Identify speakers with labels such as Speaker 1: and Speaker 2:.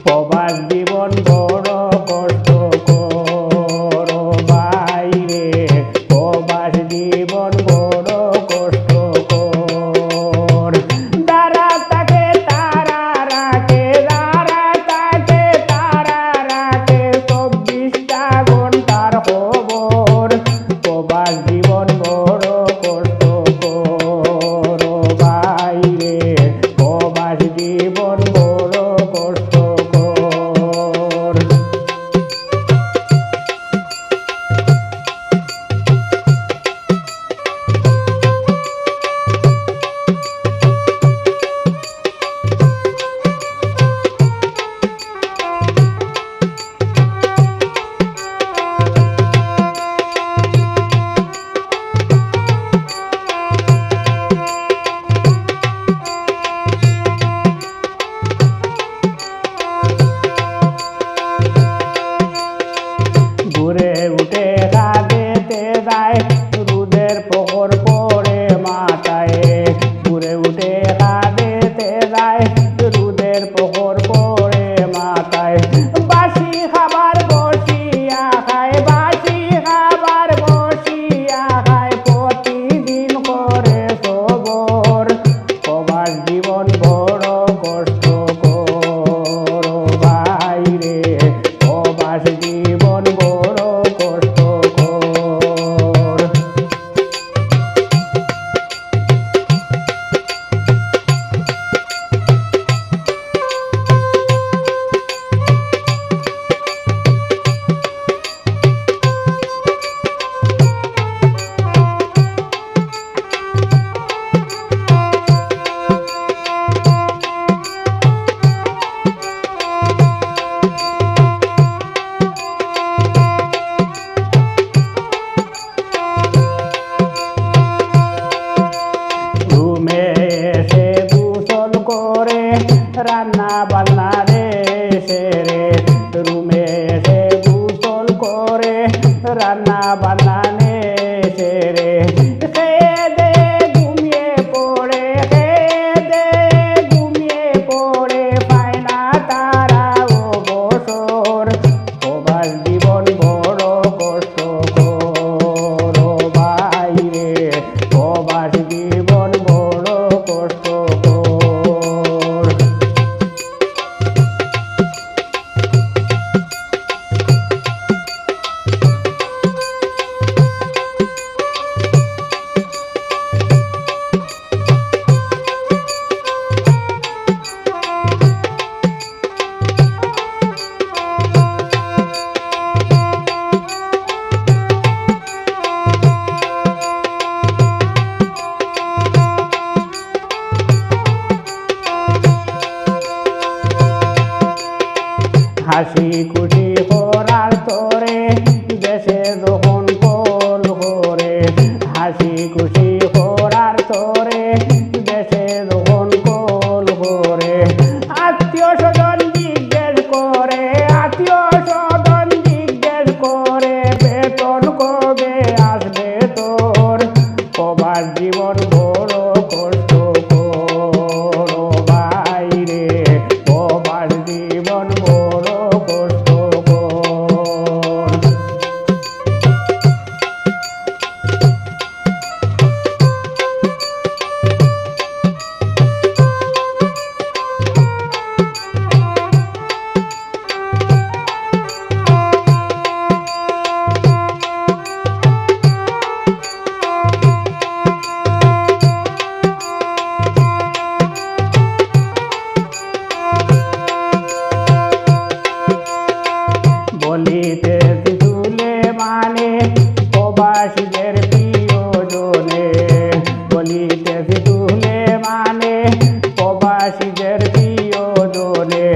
Speaker 1: প্রবাস জীবন বড় কষ্টকর বাইরে, প্রবাস জীবন বড় কষ্টকর। যারা তাকে তারা রাখে, যারা তাকে তারা রাখে 24টা ঘন্টার খবর। প্রবাস জীবন বড় কষ্টকর বাইরে, প্রবাস জীবন বড় কষ্টকর। ঘুরে উঠে কাঁদেতে যায়, রোদের প্রহর পড়ে মাথায়। ঘুরে উঠে কাঁদেতে যায়, রোদের প্রহর পড়ে মাথায়। বাসি খাবার বসিয়া খায়, বাসি খাবার বসিয়া খায়, প্রতিদিন করে সবর। প্রবাস জীবন বড় কষ্টকর বাইরে, প্রবাস জীবন বড় কষ্টকর। রুমে এসে গোসল করে রান্না বান্না রে সেরে, রুমে এসে গোসল করে রান্না বান্না নে সেরে। খেয়ে দে ঘুমিয়ে পড়ে, খেয়ে দে ঘুমিয়ে পড়ে, পায় না তারা অবসর। প্রবাস জীবন বড় কষ্টকর বাইরে, প্রবাস জীবন বড় কষ্টকর। হাসি খুশি করার তোরে দেশে যখন কল করে, হাসি খুশি করার তোরে দেশে যখন কল করে। আত্মীয় স্বজন জিজ্ঞেস করে, আত্মীয় স্বজন জিজ্ঞেস করে, বেতন কবে আসবে তোর। প্রবাস জীবন বড় কষ্টকর বাইরে, প্রবাস জীবন বড় কষ্টকর। বলিতে তুলে মানে প্রবাসীদের প্রিয়জনে, বলিতে তুলে মানে প্রবাসীদের প্রিয়জনে।